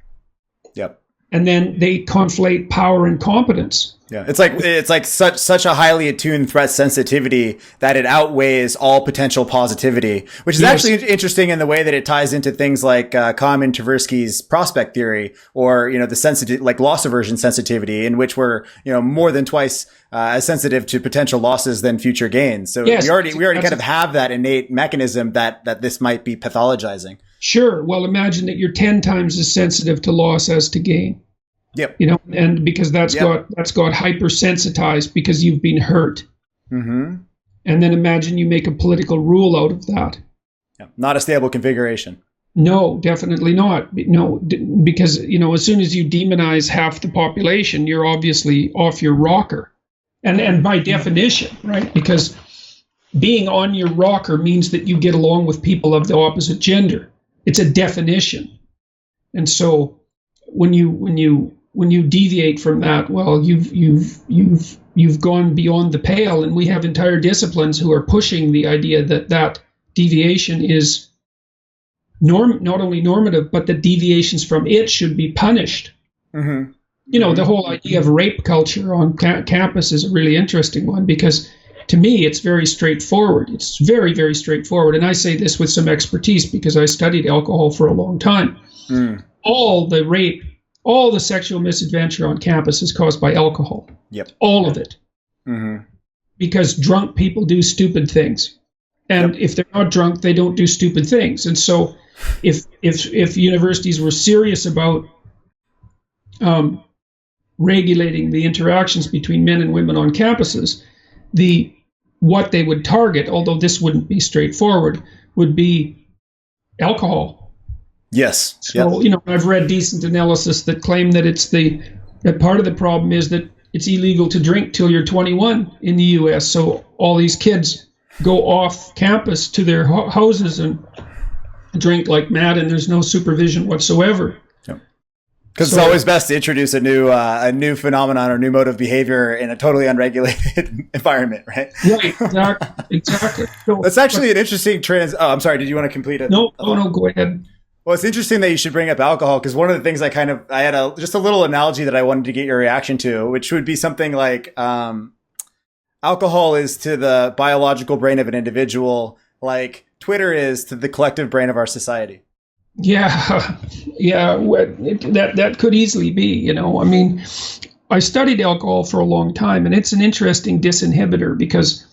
Yep. And then they conflate power and competence. Yeah, it's like such a highly attuned threat sensitivity that it outweighs all potential positivity, which is actually interesting in the way that it ties into things like Kahneman Tversky's prospect theory, or the sensitive, like loss aversion sensitivity, in which we're more than twice as sensitive to potential losses than future gains. So we already kind of have that innate mechanism that this might be pathologizing. Sure. Well, imagine that you're 10 times as sensitive to loss as to gain. Yep. And because that's got hypersensitized because you've been hurt. Mm-hmm. And then imagine you make a political rule out of that. Yeah. Not a stable configuration. No, definitely not. No, because as soon as you demonize half the population, you're obviously off your rocker, and by definition, right? Because being on your rocker means that you get along with people of the opposite gender. It's a definition. And so when you deviate from that, well, you've gone beyond the pale, and we have entire disciplines who are pushing the idea that deviation is not only normative, but that deviations from it should be punished. Mm-hmm. The whole idea of rape culture on campus is a really interesting one, because to me, it's very straightforward. It's very, very straightforward. And I say this with some expertise because I studied alcohol for a long time. Mm. All the rape, all the sexual misadventure on campus is caused by alcohol. Yep. All of it. Mm-hmm. Because drunk people do stupid things. And if they're not drunk, they don't do stupid things. And so if universities were serious about regulating the interactions between men and women on campuses, what they would target, although this wouldn't be straightforward, would be alcohol. Yes. So, I've read decent analysis that claim that that part of the problem is that it's illegal to drink till you're 21 in the US. So all these kids go off campus to their houses and drink like mad, and there's no supervision whatsoever. Because it's always best to introduce a new phenomenon or new mode of behavior in a totally unregulated environment, right? Right, exactly. So, that's actually an interesting Oh, I'm sorry. Did you want to complete it? No, go ahead. Well, it's interesting that you should bring up alcohol, because one of the things I had just a little analogy that I wanted to get your reaction to, which would be something like alcohol is to the biological brain of an individual like Twitter is to the collective brain of our society. Yeah, that could easily be, I mean, I studied alcohol for a long time, and it's an interesting disinhibitor because,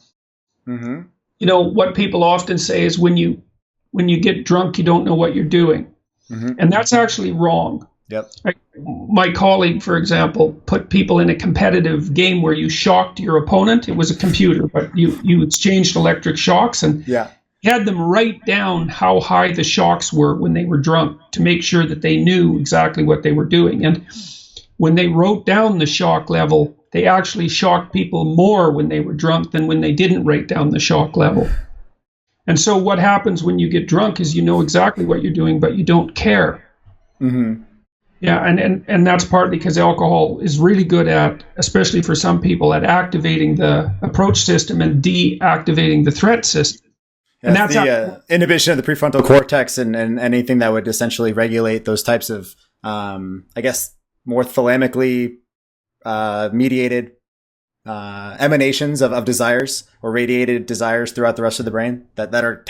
what people often say is when you get drunk, you don't know what you're doing. Mm-hmm. And that's actually wrong. Yep. My colleague, for example, put people in a competitive game where you shocked your opponent. It was a computer, but you exchanged electric shocks, and had them write down how high the shocks were when they were drunk to make sure that they knew exactly what they were doing. And when they wrote down the shock level, they actually shocked people more when they were drunk than when they didn't write down the shock level. And so what happens when you get drunk is you know exactly what you're doing, but you don't care. Mm-hmm. Yeah, and that's partly because alcohol is really good at, especially for some people, at activating the approach system and deactivating the threat system. And that's the inhibition of the prefrontal cortex and anything that would essentially regulate those types of, I guess, more thalamically mediated emanations of desires or radiated desires throughout the rest of the brain that are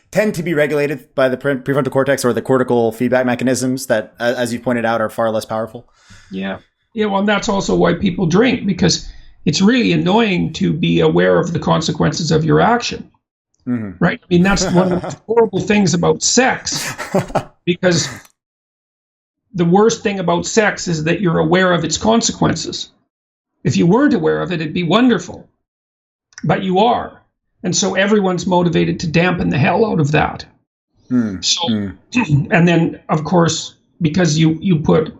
tend to be regulated by the prefrontal cortex or the cortical feedback mechanisms that, as you pointed out, are far less powerful. Yeah. Well, and that's also why people drink, because it's really annoying to be aware of the consequences of your action. Mm-hmm. Right? I mean, that's one of the horrible things about sex, because the worst thing about sex is that you're aware of its consequences. If you weren't aware of it, it'd be wonderful. But you are. And so everyone's motivated to dampen the hell out of that. And then, of course, because you put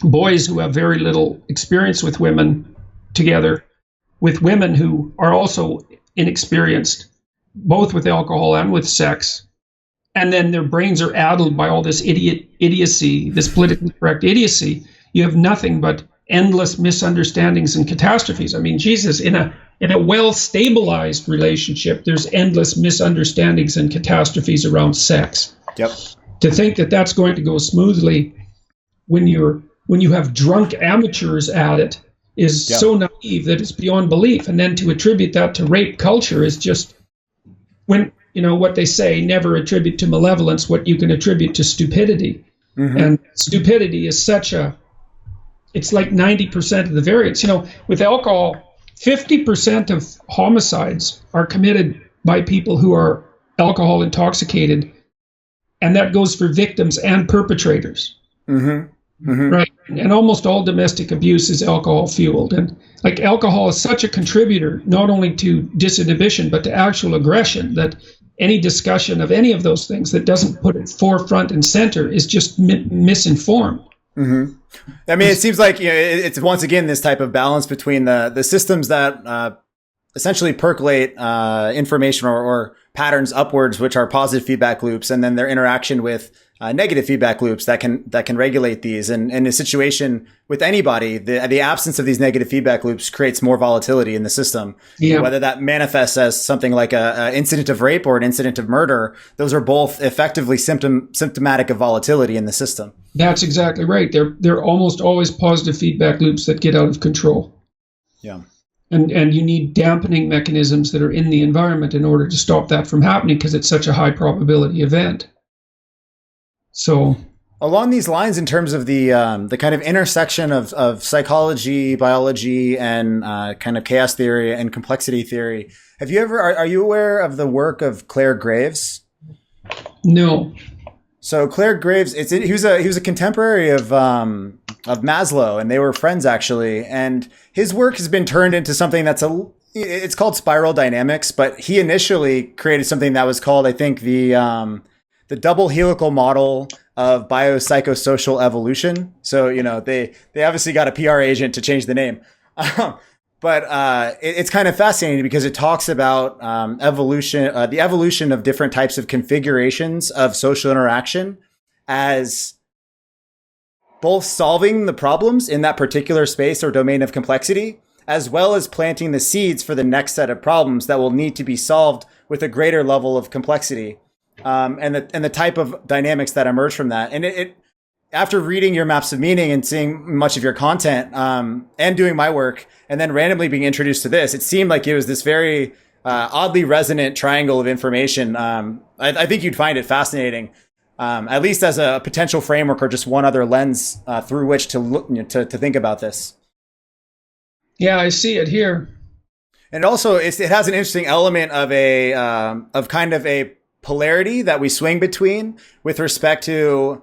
boys who have very little experience with women together with women who are also inexperienced, both with alcohol and with sex, and then their brains are addled by all this idiocy, this politically correct idiocy, you have nothing but endless misunderstandings and catastrophes. I mean, Jesus, in a well-stabilized relationship, there's endless misunderstandings and catastrophes around sex. Yep. To think that that's going to go smoothly when you have drunk amateurs at it is so naive that it's beyond belief. And then to attribute that to rape culture is just, when, what they say, never attribute to malevolence what you can attribute to stupidity. Mm-hmm. And stupidity is it's like 90% of the variance. With alcohol, 50% of homicides are committed by people who are alcohol intoxicated, and that goes for victims and perpetrators. Mm-hmm. Mm-hmm. Right? And almost all domestic abuse is alcohol fueled. And like, alcohol is such a contributor, not only to disinhibition, but to actual aggression, that any discussion of any of those things that doesn't put it forefront and center is just misinformed. Mm-hmm. I mean, it seems like it's once again this type of balance between the systems that essentially percolate information or patterns upwards, which are positive feedback loops, and then their interaction with negative feedback loops that can regulate these. And in a situation with anybody, the absence of these negative feedback loops creates more volatility in the system. Yeah. Whether that manifests as something like a incident of rape or an incident of murder, those are both effectively symptomatic of volatility in the system. That's exactly right. They're almost always positive feedback loops that get out of control. Yeah. And you need dampening mechanisms that are in the environment in order to stop that from happening, because it's such a high probability event. So along these lines, in terms of the kind of intersection of psychology, biology, and kind of chaos theory and complexity theory, are you aware of the work of Clare Graves? No. So Clare Graves, he was a contemporary of Maslow, and they were friends actually. And his work has been turned into something it's called spiral dynamics, but he initially created something that was called, I think, the double helical model of biopsychosocial evolution. So, they obviously got a PR agent to change the name. But it's kind of fascinating because it talks about evolution, the evolution of different types of configurations of social interaction as both solving the problems in that particular space or domain of complexity, as well as planting the seeds for the next set of problems that will need to be solved with a greater level of complexity. And the type of dynamics that emerge from that. And it after reading your maps of meaning and seeing much of your content, and doing my work, and then randomly being introduced to this, it seemed like it was this very oddly resonant triangle of information. I think you'd find it fascinating, at least as a potential framework or just one other lens through which to look to think about this. Yeah, I see it here. And also, it has an interesting element of kind of a polarity that we swing between with respect to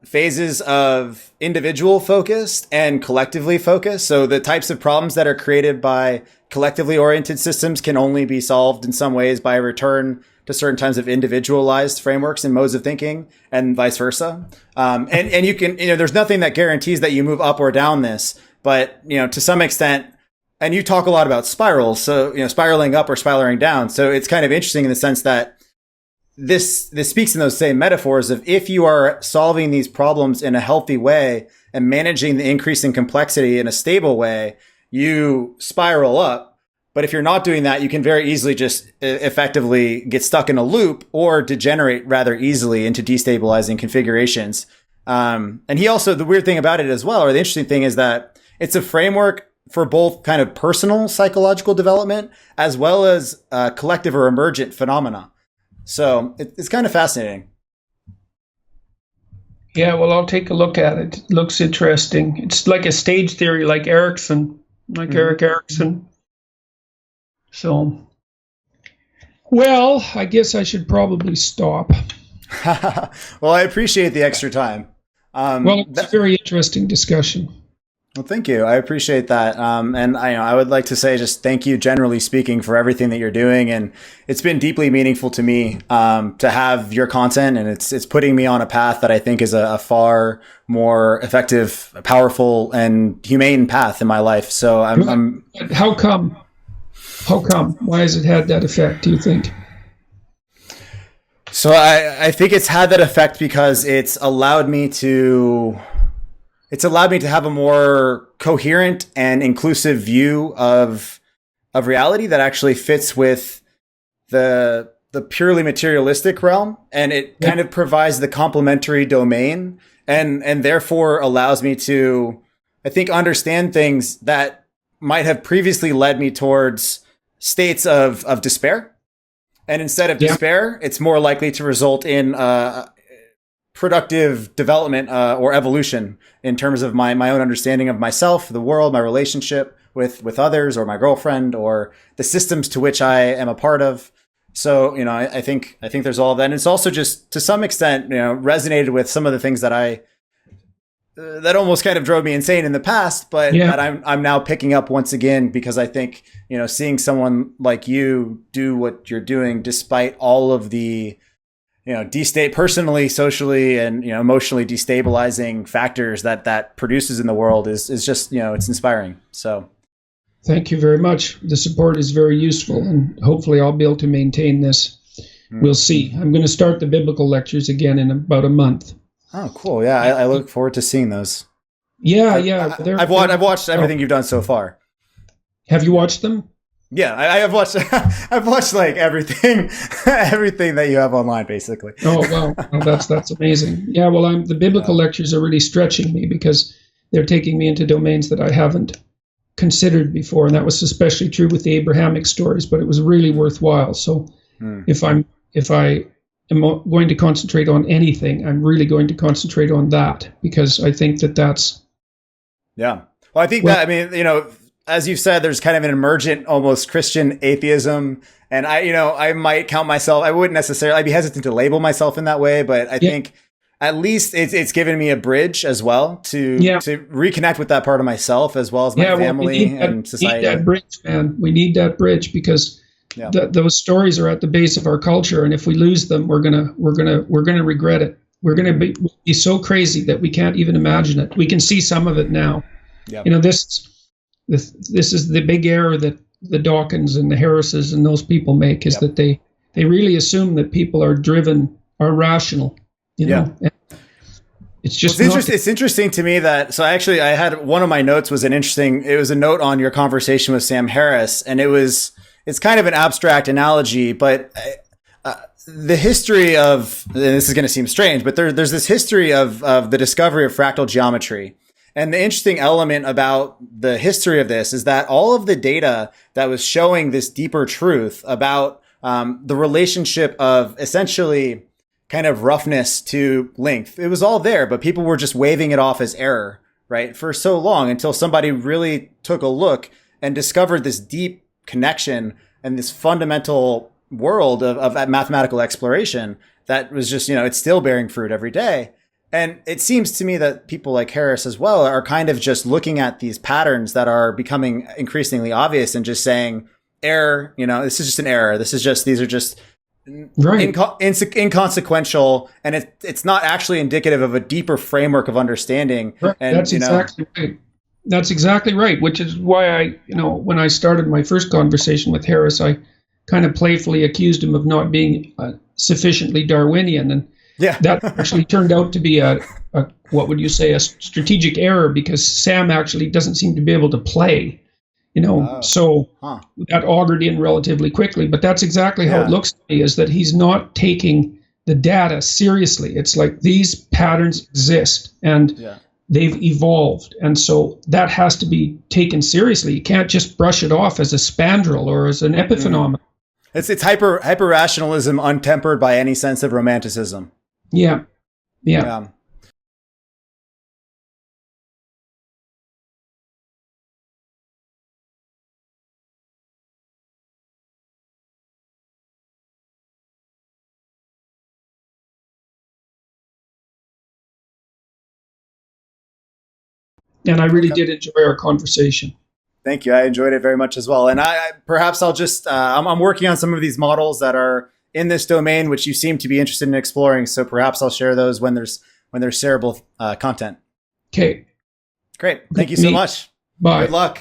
phases of individual focused and collectively focused. So the types of problems that are created by collectively oriented systems can only be solved in some ways by a return to certain kinds of individualized frameworks and modes of thinking, and vice versa. And you can, there's nothing that guarantees that you move up or down this, but, to some extent, and you talk a lot about spirals. So, spiraling up or spiraling down. So it's kind of interesting in the sense that this speaks in those same metaphors of, if you are solving these problems in a healthy way and managing the increase in complexity in a stable way, you spiral up. But if you're not doing that, you can very easily just effectively get stuck in a loop or degenerate rather easily into destabilizing configurations. And he also, the weird thing about it as well, or the interesting thing, is that it's a framework for both kind of personal psychological development as well as collective or emergent phenomena. So it's kind of fascinating. Yeah, well, I'll take a look at it. It looks interesting. It's like a stage theory, like Erickson, Erik Erikson. So, well, I guess I should probably stop. Well, I appreciate the extra time. Well, it's a very interesting discussion. Well, thank you. I appreciate that. And I would like to say just thank you, generally speaking, for everything that you're doing. And it's been deeply meaningful to me to have your content, and it's putting me on a path that I think is a far more effective, powerful, and humane path in my life. So I'm How come? Why has it had that effect, do you think? So I think it's had that effect because it's allowed me to have a more coherent and inclusive view of reality that actually fits with the purely materialistic realm, and it kind of provides the complementary domain, and therefore allows me to, I think, understand things that might have previously led me towards states of despair. And instead of despair, it's more likely to result in productive development or evolution in terms of my own understanding of myself, the world, my relationship with others, or my girlfriend, or the systems to which I am a part of. So, I think there's all of that. And it's also just to some extent, resonated with some of the things that that almost kind of drove me insane in the past, but that I'm now picking up once again, because I think, seeing someone like you do what you're doing, despite all of the, personally, socially, and, emotionally destabilizing factors that produces in the world is just, it's inspiring. So Thank you very much. The support is very useful, and hopefully I'll be able to maintain this. We'll see. I'm going to start the biblical lectures again in about a month. Oh, cool. Yeah, I look forward to seeing those. Yeah. I've watched everything you've done so far. Have you watched them? Yeah, I've watched. I've watched like everything that you have online, basically. Oh wow, well, that's amazing. Yeah, well, the biblical lectures are really stretching me because they're taking me into domains that I haven't considered before, and that was especially true with the Abrahamic stories. But it was really worthwhile. So, if I am going to concentrate on anything, I'm really going to concentrate on that, because I think that's. Yeah. Well, I think that, I mean, as you've said, there's kind of an emergent, almost Christian atheism. And I might count myself, I wouldn't necessarily, I'd be hesitant to label myself in that way, but I think at least it's given me a bridge as well to reconnect with that part of myself, as well as my family and society. We need that bridge, man. We need that bridge, because those stories are at the base of our culture. And if we lose them, we're gonna regret it. We're gonna be so crazy that we can't even imagine it. We can see some of it now. Yep. This is the big error that the Dawkins and the Harrises and those people make, is that they really assume that people are rational. It's just it's interesting to me that, so actually I had one of my notes was it was a note on your conversation with Sam Harris, and it's kind of an abstract analogy, but the history of, and this is going to seem strange, but there's this history of the discovery of fractal geometry. And the interesting element about the history of this is that all of the data that was showing this deeper truth about the relationship of essentially kind of roughness to length, it was all there, but people were just waving it off as error, right? For so long, until somebody really took a look and discovered this deep connection and this fundamental world of mathematical exploration that was just, it's still bearing fruit every day. And it seems to me that people like Harris as well are kind of just looking at these patterns that are becoming increasingly obvious and just saying, error, this is just an error. These are just inconsequential, and it's not actually indicative of a deeper framework of understanding. Right. And that's exactly right. That's exactly right, which is why when I started my first conversation with Harris, I kind of playfully accused him of not being sufficiently Darwinian, and that actually turned out to be a what would you say, a strategic error, because Sam actually doesn't seem to be able to play, so that augured in relatively quickly. But that's exactly how it looks to me, is that he's not taking the data seriously. It's like these patterns exist and they've evolved, and so that has to be taken seriously. You can't just brush it off as a spandrel or as an epiphenomenon. It's hyper rationalism untempered by any sense of romanticism. Yeah. And I really did enjoy our conversation. Thank you. I enjoyed it very much as well. And perhaps I'll just, I'm working on some of these models that are in this domain, which you seem to be interested in exploring. So perhaps I'll share those when there's shareable content. Okay. Great. Thank you so much. Bye. Good luck.